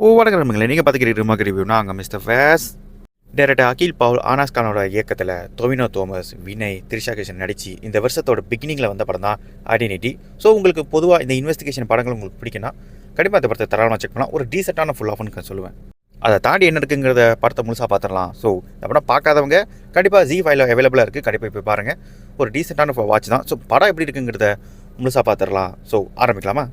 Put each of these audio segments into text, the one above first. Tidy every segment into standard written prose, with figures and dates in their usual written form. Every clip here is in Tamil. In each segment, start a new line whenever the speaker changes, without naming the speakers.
வணக்கம் நண்பர்களே, நீங்கள் பார்த்துக்கிட்டு ரிமார்க் ரிவ்யூனா அங்கே மிஸ்டர் ஃபேஸ் டைரக்டர் அகில் பவுல் ஆனாஸ் கானோட இயக்கத்தில் டொவினோ தோமஸ், வினய், த்ரிஷா கிஷன் நடித்து இந்த வருஷத்தோட பிகினிங்கில் வந்த படம் தான் ஐடென்டிட்டி. ஸோ உங்களுக்கு பொதுவாக இந்த இன்வெஸ்டிகேஷன் படங்கள் உங்களுக்கு பிடிக்குன்னா கண்டிப்பாக இந்த படத்தை தாராளமாக செக் பண்ணலாம். ஒரு டீசெண்டான ஃபுல் ஆஃப்னு சொல்லுவேன். அதை தாண்டி என்ன இருக்குங்கிறத படத்தை முழுசாக பார்த்துடலாம். ஸோ இந்த படம் பார்க்காதவங்க கண்டிப்பாக ZEE5 அவைலபிளாக இருக்குது, கண்டிப்பாக போய் பாருங்கள். ஒரு டீசெண்டான வாட்ச் தான். ஸோ படம் எப்படி இருக்குங்கிறத முழுசாக பார்த்துடலாம். ஸோ ஆரம்பிக்கலாமா?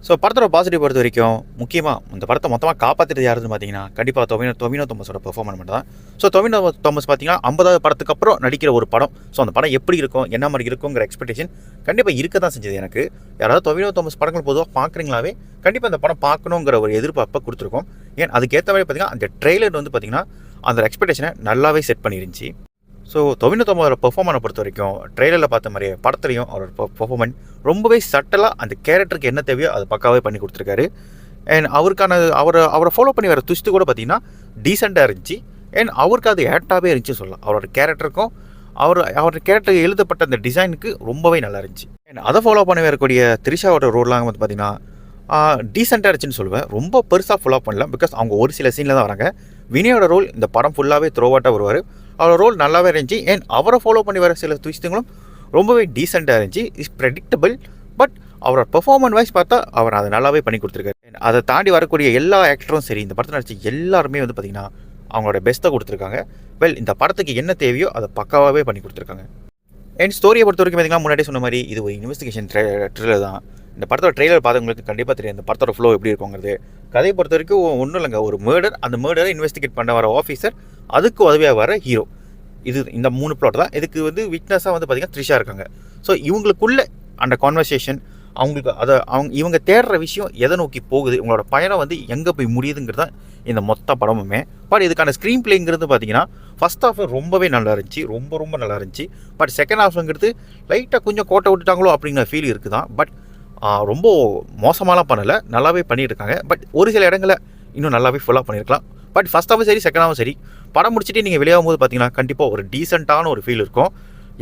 ஸோ படத்தோட பாசிட்டிவ் பொறுத்த வரைக்கும் முக்கியமாக இந்த படத்தை மொத்தமாக காப்பாற்றுறது யாருன்னு பார்த்தீங்கன்னா கண்டிப்பாக டொவினோ தோமஸோட பெர்ஃபார்மன்ஸ் தான். ஸோ டொவினோ தோமஸ் பார்த்தீங்கன்னா 50வது படத்துக்கு அப்புறம் நடிக்கிற ஒரு படம். ஸோ அந்த படம் எப்படி இருக்கும், என்ன மாதிரி இருக்குங்கிற எக்ஸ்பெக்டேஷன் கண்டிப்பாக இருக்க தான் செஞ்சது எனக்கு. யாராவது டொவினோ தோமஸ் படங்கள் பொதுவாக பார்க்குறீங்களாவே கண்டிப்பாக அந்த படம் பார்க்கணுங்கிற ஒரு எதிர்பார்ப்பை கொடுத்துருக்கோம். ஏன் அதுக்கேற்ற மாதிரி பார்த்தீங்கன்னா அந்த ட்ரெய்லர் வந்து பார்த்தீங்கன்னா அந்த எக்ஸ்பெக்டேஷனை நல்லாவே செட் பண்ணிருந்துச்சு. ஸோ டொவினோ தோமஸோட பெர்ஃபார்மனை பொறுத்த வரைக்கும் ட்ரெய்லரில் பார்த்த மாதிரியே படத்துலையும் அவரோட பெர்ஃபார்மன்ஸ் ரொம்பவே சட்டலாக அந்த கேரக்டருக்கு என்ன தேவையோ அது பக்காவே பண்ணி கொடுத்துருக்காரு. அண்ட் அவருக்கான அவரை ஃபாலோ பண்ணி வர ட்விஸ்ட்டு கூட பார்த்தீங்கன்னா டீசெண்டாக இருந்துச்சு. அண்ட் அவருக்கு அது ஏட்டாகவே இருந்துச்சு சொல்லலாம். அவரோட கேரக்டருக்கும் அவரோட கேரக்டருக்கு எழுதப்பட்ட அந்த டிசைனுக்கு ரொம்பவே நல்லா இருந்துச்சு. அண்ட் அதை ஃபாலோ பண்ணி வரக்கூடிய த்ரிஷாவோட ரோல்லாம் வந்து பார்த்தீங்கன்னா டீசெண்டாக இருந்துச்சுன்னு சொல்லுவேன். ரொம்ப பெருசாக ஃபாலோ பண்ணல, பிகாஸ் அவங்க ஒரு சில சீனில் தான் வராங்க. வினயோட ரோல் இந்த படம் ஃபுல்லாகவே த்ரோவாட்டாக வருவார். அவரோட ரோல் நல்லாவே இருந்துச்சு. அண்ட் அவரை ஃபாலோ பண்ணி வர சில ட்விஸ்ட்டுங்களும் ரொம்பவே டீசெண்டாக இருந்துச்சு. இட்ஸ் ப்ரெடிக்டபிள், பட் அவரோட பெர்ஃபார்மன்ஸ் வைஸ் பார்த்தா அவர் அதை நல்லாவே பண்ணி கொடுத்துருக்காரு. அதை தாண்டி வரக்கூடிய எல்லா ஆக்டரும் சரி, இந்த படத்தில் நடிச்ச எல்லாருமே வந்து பார்த்திங்கன்னா அவங்களோட பெஸ்ட்டை கொடுத்துருக்காங்க. இந்த படத்துக்கு என்ன தேவையோ அதை பக்காவாகவே பண்ணி கொடுத்துருக்காங்க. அண்ட் ஸ்டோரியை பொறுத்த வரைக்கும் பார்த்திங்கன்னா முன்னாடியே சொன்ன மாதிரி இது ஒரு இன்வெஸ்டிகேஷன் ட்ரில்லர் தான். இந்த படத்தோட ட்ரெய்லர் பார்த்தவங்களுக்கு கண்டிப்பாக தெரியும் இந்த படத்தோட ஃப்ளோ எப்படி இருக்குங்கிறது. கதையை பொறுத்த வரைக்கும் ஒன்றும் இல்லைங்க, ஒரு மர்டர், அந்த மர்டரை இன்வெஸ்டிகேட் பண்ண வர ஆஃபீஸர், அதுக்கு உதவியாக வர ஹீரோ. இந்த 3 பிளாட் தான். இதுக்கு வந்து விட்னஸாக வந்து பார்த்திங்கன்னா த்ரிஷா இருக்காங்க. ஸோ இவங்களுக்குள்ள அந்த கான்வர்சேஷன், அவங்களுக்கு இவங்க தேடுற விஷயம் எதை நோக்கி போகுது, இவங்களோட பயணம் வந்து எங்கே போய் முடியுதுங்கிறது தான் இந்த மொத்த படமுமே. பட் இதுக்கான ஸ்க்ரீன் பிளேங்கிறது பார்த்தீங்கன்னா ஃபஸ்ட் ஹாஃப் ரொம்பவே நல்லா இருந்துச்சு, ரொம்ப நல்லா இருந்துச்சு. பட் செகண்ட் ஹாஃப்ங்கிறது லைட்டாக கொஞ்சம் கோட்டை விட்டுட்டாங்களோ அப்படிங்கிற ஃபீல் இருக்குது தான். பட் ரொம்ப மோசமாலாம் பண்ணலை, நல்லாவே பண்ணியிருக்காங்க. பட் ஒரு சில இடங்களில் இன்னும் நல்லாவே ஃபுல்லாக பண்ணியிருக்கலாம். பட் ஃபஸ்ட் ஹாஃபும் சரி, செகண்ட் ஹாஃபும் சரி, படம் முடிச்சுட்டு நீங்கள் வெளியாகும் போது பார்த்தீங்கன்னா கண்டிப்பாக ஒரு டீசெண்டான ஒரு ஃபீல் இருக்கும்.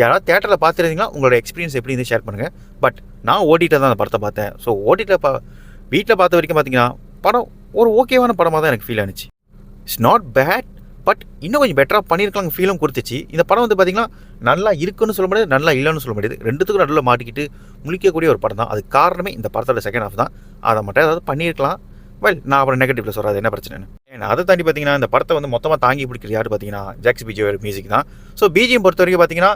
யாராவது தேட்டரில் பார்த்துருந்தீங்கன்னா உங்களோட எக்ஸ்பீரியன்ஸ் எப்படி இருந்து ஷேர் பண்ணுங்கள். பட் நான் ஓடிடியில் தான் அந்த படத்தை பார்த்தேன். ஸோ ஓடிடியில் வீட்டில் பார்த்த வரைக்கும் பார்த்தீங்கன்னா படம் ஒரு ஓகேவான படமாக தான் எனக்கு ஃபீல் ஆனிச்சு. இட்ஸ் நாட் பேட், பட் இன்னும் கொஞ்சம் பெட்டராக பண்ணியிருக்காங்க ஃபீலும் கொடுத்துச்சு. இந்த படம் வந்து பார்த்திங்கன்னா நல்லா இருக்குன்னு சொல்ல முடியாது, நல்லா இல்லைன்னு சொல்ல முடியாது. ரெண்டுத்துக்கும் நடுவில் மாட்டிக்கிட்டு முழிக்கக்கூடிய ஒரு படம் தான். அதுக்கு காரணமே இந்த படத்தோட செகண்ட் ஹாஃப் தான். அதை மட்டும் ஏதாவது பண்ணியிருக்கலாம். நான் அப்புறம் நெகட்டிவ்ல சொல்கிறது என்ன பிரச்சனைன்னு. ஏன்னா அதை தாண்டி பார்த்தீங்கன்னா இந்த படத்தை வந்து மொத்தமாக தாங்கி பிடிக்கிறது யார் பார்த்தீங்கன்னா ஜாக்ஸ் பிஜியோட மியூசிக் தான். ஸோ பிஜிஎம் பொறுத்த வரைக்கும் பார்த்தீங்கன்னா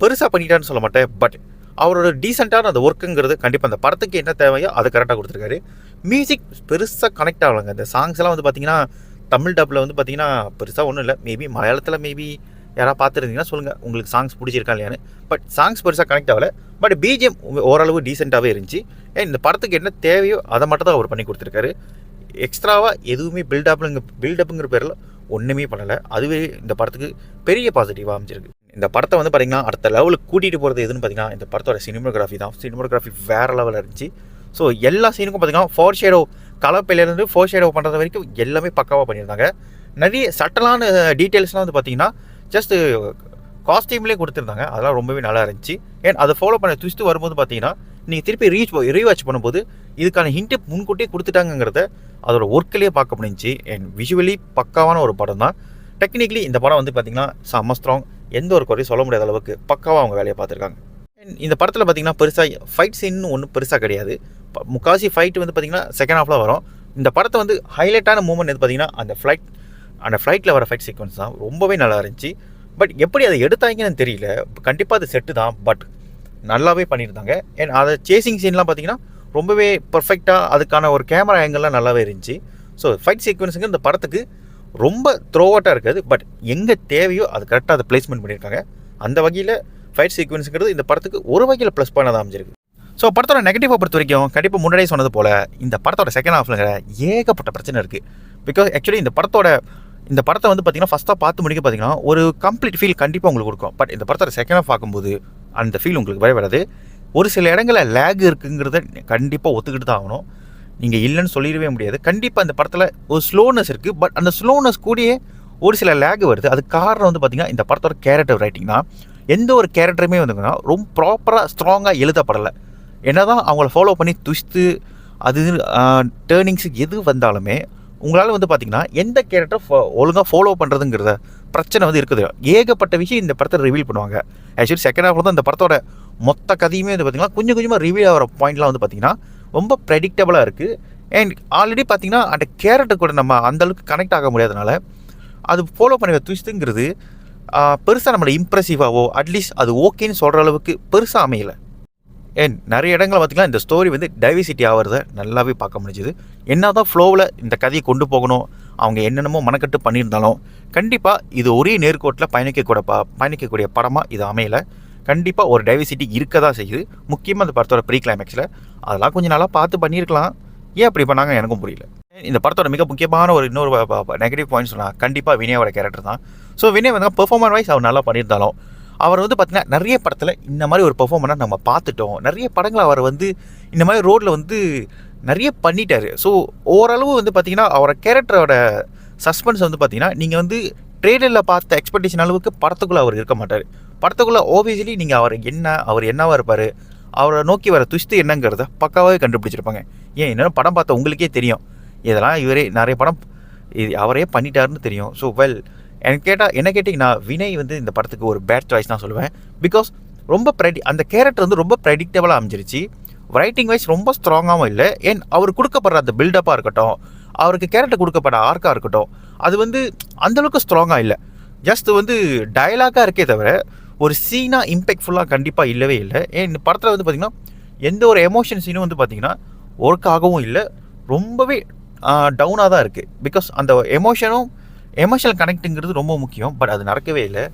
பெருசாக பண்ணிட்டான்னு சொல்ல மாட்டேன், பட் அவரோட டீசெண்டான அந்த ஒர்க்குங்கிறது கண்டிப்பாக அந்த படத்துக்கு என்ன தேவையோ அதை கரெக்டாக கொடுத்துருக்காரு. மியூசிக் பெருசாக கனெக்ட் ஆகலைங்க. இந்த சாங்ஸ் எல்லாம் வந்து பார்த்தீங்கன்னா தமிழ் டப்பில் வந்து பார்த்தீங்கன்னா பெருசாக ஒன்றும் இல்லை. மேபி மலையாளத்தில் மேபி யாராவது பார்த்துருந்தீங்கன்னா சொல்லுங்கள் உங்களுக்கு சாங்ஸ் பிடிச்சிருக்கா இல்லையான்னு. பட் சாங்ஸ் பெருசாக கனெக்ட் ஆகலை. பட் பிஜிஎம் ஓரளவு டீசெண்டாகவே இருந்துச்சு. இந்த படத்துக்கு என்ன தேவையோ அதை மட்டும் தான் அவர் பண்ணி கொடுத்துருக்காரு. எக்ஸ்ட்ராவாக எதுவுமே பில்டப்புங்கிற பேரில் ஒன்றுமே பண்ணலை. அதுவே இந்த படத்துக்கு பெரிய பாசிட்டிவாக அமைஞ்சிருக்கு. இந்த படத்தை வந்து பார்த்திங்கன்னா அடுத்த லெவலுக்கு கூட்டிகிட்டு போகிறது எதுன்னு பார்த்திங்கன்னா இந்த படத்தோட சினிமோகிராஃபி தான். சினிமோகிராஃபி வேறு லெவலில் இருந்துச்சு. ஸோ எல்லா சீனுக்கும் பார்த்திங்கன்னா ஃபோர் ஷேடோ, கலப்பையிலேருந்து ஃபோர் ஷேடோ பண்ணுறது வரைக்கும் எல்லாமே பக்காவாக பண்ணியிருந்தாங்க. நிறைய சட்டலான டீட்டெயில்ஸ்லாம் வந்து பார்த்திங்கன்னா ஜஸ்ட்டு காஸ்டியூம்லேயே கொடுத்துருந்தாங்க. அதெல்லாம் ரொம்பவே நல்லா இருந்துச்சு. ஏன் அதை ஃபாலோ பண்ண ட்விஸ்ட்டு வரும்போது பார்த்தீங்கன்னா நீங்கள் திருப்பி ரீவாட்ச் பண்ணும்போது இதுக்கான ஹிண்ட்டு முன்கூட்டியே கொடுத்துட்டாங்கிறத அதோட ஒர்க்கிலேயே பார்க்க முடிஞ்சிச்சு. அண்ட் விஷுவலி பக்காவான ஒரு படம் தான். டெக்னிக்கலி இந்த படம் வந்து பார்த்திங்கன்னா செம்ம ஸ்ட்ராங், எந்த ஒரு குறையும் சொல்ல முடியாத அளவுக்கு பக்காவாக அவங்க வேலையை பார்த்துருக்காங்க. இந்த படத்தில் பார்த்திங்கன்னா பெருசாக ஃபைட் சீன்னு ஒன்றும் பெருசாக கிடையாது. முக்காசி ஃபைட் வந்து பார்த்திங்கன்னா செகண்ட் ஹாஃபில் வரும். இந்த படத்தை வந்து ஹைலைட்டான மூமெண்ட் எது பார்த்திங்கன்னா அந்த ஃப்ளைட்டில் வர ஃபைட் சீக்வன்ஸ் தான் ரொம்பவே நல்லா இருந்துச்சு. பட் எப்படி அதை எடுத்தாங்கன்னு தெரியல. கண்டிப்பாக அது செட்டு தான், பட் நல்லாவே பண்ணியிருந்தாங்க. அண்ட் அதை சேசிங் சீன்லாம் பார்த்திங்கன்னா ரொம்பவே பர்ஃபெக்டாக அதுக்கான ஒரு கேமரா ஆங்கிள்லாம் நல்லாவே இருந்துச்சு. ஸோ ஃபைட் சீக்வன்ஸுங்க இந்த படத்துக்கு ரொம்ப த்ரோவாட்டாக இருக்காது, பட் எங்கே தேவையோ அது கரெக்டாக அதை பிளேஸ்மெண்ட் பண்ணியிருக்காங்க. அந்த வகையில் ஃபைட் சீக்வன்ஸுங்கிறது இந்த படத்துக்கு ஒரு வகையில் ப்ளஸ் பண்ண தான் அமைஞ்சிருக்கு. ஸோ படத்தோட நெகட்டிவாக பொறுத்த வரைக்கும் கண்டிப்பாக முன்னாடியே சொன்னது போல் இந்த படத்தோட செகண்ட் ஹாஃப்லங்கிற ஏகப்பட்ட பிரச்சனை இருக்குது. பிகாஸ் ஆக்சுவலி இந்த படத்தை வந்து பார்த்திங்கன்னா ஃபஸ்ட்டாக பார்த்து முடிக்க பார்த்திங்கன்னா ஒரு கம்ப்ளீட் ஃபீல் கண்டிப்பாக உங்களுக்கு கொடுக்கும். பட் இந்த படத்தோட செகண்ட் ஹாஃப் பார்க்கும்போது அந்த ஃபீல் உங்களுக்கு வராது. ஒரு சில இடங்களில் லேக் இருக்குங்கிறத கண்டிப்பாக ஒத்துக்கிட்டு தான் ஆகணும். நீங்கள் இல்லைன்னு சொல்லிடவே முடியாது. கண்டிப்பாக இந்த படத்தில் ஒரு ஸ்லோனஸ் இருக்குது, பட் அந்த ஸ்லோனஸ் கூடயே ஒரு சில லேக் வருது. அதுக்கு காரணம் வந்து பார்த்திங்கன்னா இந்த படத்தோட கேரக்டர் ரைட்டிங் தான். எந்த ஒரு கேரக்டருமே வந்துங்கன்னா ரொம்ப ப்ராப்பராக ஸ்ட்ராங்காக எழுதப்படலை. என்ன தான் அவங்கள ஃபாலோ பண்ணி ட்விஸ்ட்டு அது டேர்னிங்ஸு எது வந்தாலுமே உங்களால் வந்து பார்த்திங்கன்னா எந்த கேரக்டர் ஒழுங்காக ஃபாலோ பண்ணுறதுங்கிறத பிரச்சனை வந்து இருக்குது. ஏகப்பட்ட விஷயம் இந்த படத்தை ரிவீல் பண்ணுவாங்க. ஆக்சுவலி செகண்ட் ஹாஃபில் தான் இந்த படத்தோட மொத்த கதையுமே வந்து பார்த்திங்கன்னா கொஞ்சம் கொஞ்சமாக ரிவீல் ஆகிற பாயிண்ட்லாம் வந்து பார்த்திங்கன்னா ரொம்ப ப்ரெடிக்டபுளாக இருக்குது. அண்ட் ஆல்ரெடி பார்த்திங்கன்னா அந்த கேரக்டர் கூட நம்ம அந்தளவுக்கு கனெக்ட் ஆக முடியாதனால அது ஃபாலோ பண்ணி ட்விஸ்ட்டுங்கிறது பெருசாக நம்மளை இம்ப்ரெசிவாவோ அட்லீஸ்ட் அது ஓகேன்னு சொல்கிற அளவுக்கு பெருசாக அமையலை. ஏன் நிறைய இடங்களில் பார்த்திங்கன்னா இந்த ஸ்டோரி வந்து டைவர்சிட்டி ஆகிறத நல்லாவே பார்க்க முடிஞ்சுது. என்ன தான் ஃப்ளோவில் இந்த கதையை கொண்டு போகணும் அவங்க என்னென்னமோ மனக்கட்டு பண்ணியிருந்தாலும் கண்டிப்பாக இது ஒரே நேர்கோட்டில் பயணிக்கக்கூடிய படமாக இது அமையலை. கண்டிப்பாக ஒரு டைவர்சிட்டி இருக்க தான் செய்யுது. முக்கியமாக இந்த படத்தோட ப்ரீ கிளைமேக்ஸில் அதெல்லாம் கொஞ்சம் நல்லா பார்த்து பண்ணியிருக்கலாம். ஏன் அப்படி பண்ணாங்க எனக்கும் புரியல. இந்த படத்தோட மிக முக்கியமான ஒரு இன்னொரு நெகட்டிவ் பாயிண்ட்ஸ் சொன்னால் கண்டிப்பாக வினயோட கேரக்டர் தான். ஸோ வினய் வந்து பெர்ஃபார்மன்ஸ் வைஸ் அவர் நல்லா பண்ணியிருந்தாலும் அவர் வந்து பார்த்திங்கன்னா நிறைய படத்தில் இந்த மாதிரி ஒரு பெர்ஃபார்மனை நம்ம பார்த்துட்டோம். நிறைய படங்கள் அவர் வந்து இந்த மாதிரி ரோடில் வந்து நிறைய பண்ணிட்டார். ஸோ ஓரளவு வந்து பார்த்திங்கன்னா அவரோட கேரக்டரோட சஸ்பென்ஸ் வந்து பார்த்திங்கன்னா நீங்கள் வந்து ட்ரெய்லரில் பார்த்த எக்ஸ்பெக்டேஷன் அளவுக்கு படத்துக்குள்ளே அவர் இருக்க மாட்டார். படத்துக்குள்ளே ஓபியஸ்லி நீங்கள் அவர் என்னவாக இருப்பார், அவரை நோக்கி வர ட்விஸ்ட் என்னங்கிறத பக்காவாகவே கண்டுபிடிச்சிருப்பாங்க. ஏன் என்னென்ன படம் பார்த்தா உங்களுக்கே தெரியும் இதெல்லாம் இவரே நிறைய படம் இது அவரே பண்ணிட்டாருன்னு தெரியும். ஸோ என்ன கேட்டிங்கன்னா வினய் வந்து இந்த படத்துக்கு ஒரு பேட் சாய்ஸ் தான் சொல்லுவேன். பிகாஸ் ரொம்ப அந்த கேரக்டர் வந்து ரொம்ப ப்ரெடிக்டபுளாக அமைஞ்சிருச்சு. ரைட்டிங் வைஸ் ரொம்ப ஸ்ட்ராங்காகவும் இல்லை. ஏன் அவர் கொடுக்கப்படுற அந்த பில்டப்பாக இருக்கட்டும், அவருக்கு கேரக்டர் கொடுக்கப்படுற ஆர்க்காக இருக்கட்டும், அது வந்து அந்தளவுக்கு ஸ்ட்ராங்காக இல்லை. ஜஸ்ட் வந்து டயலாக்காக இருக்கே தவிர ஒரு சீனாக இம்பேக்ட்ஃபுல்லாக கண்டிப்பாக இல்லவே இல்லை. ஏன் இந்த படத்தில் வந்து பார்த்திங்கன்னா எந்த ஒரு எமோஷன் சீனும் வந்து பார்த்திங்கன்னா ஒர்க் ஆகவும் இல்லை, ரொம்பவே டவுனாக தான் இருக்குது. பிகாஸ் அந்த எமோஷனல் கனெக்ட்டுங்கிறது ரொம்ப முக்கியம். பட் அது நடக்கவே இல்லை.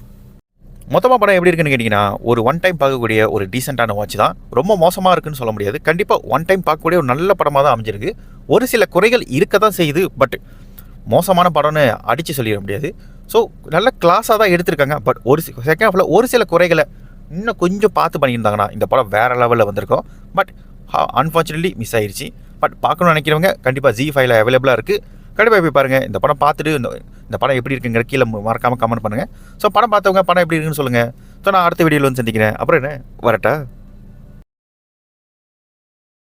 மொத்தமாக படம் எப்படி இருக்குன்னு கேட்டிங்கன்னா ஒரு ஒன் டைம் பார்க்கக்கூடிய ஒரு டீசெண்டான வாட்ச் தான். ரொம்ப மோசமாக இருக்குன்னு சொல்ல முடியாது. கண்டிப்பாக ஒன் டைம் பார்க்கக்கூடிய ஒரு நல்ல படமாக தான் அமைஞ்சிருக்கு. ஒரு சில குறைகள் இருக்க தான் செய்யுது. பட் மோசமான படம்னு அடித்து சொல்லிட முடியாது. ஸோ நல்ல கிளாஸாக தான் எடுத்திருக்காங்க. பட் ஒரு செகண்ட் ஹாஃபில் ஒரு சில குறைகளை இன்னும் கொஞ்சம் பார்த்து பண்ணியிருந்தாங்கன்னா இந்த படம் வேறு லெவலில் வந்திருக்கும். பட் அன்ஃபார்ச்சுனேட்லி மிஸ் ஆயிடுச்சு. பட் பார்க்கணும்னு நினைக்கிறவங்க கண்டிப்பாக ZEE5 அவைலபிளாக இருக்குது. கண்டிப்பாக போய் பாருங்கள். இந்த படம் பார்த்துட்டு இந்த படம் எப்படி இருக்குங்கிற கீழே மறக்காமல் கமெண்ட் பண்ணுங்கள். ஸோ படம் பார்த்தவங்க படம் எப்படி இருக்குன்னு சொல்லுங்கள். ஸோ நான் அடுத்த வீடியோவில் வந்து சந்திக்கிறேன். அப்புறம் என்ன வரட்டா.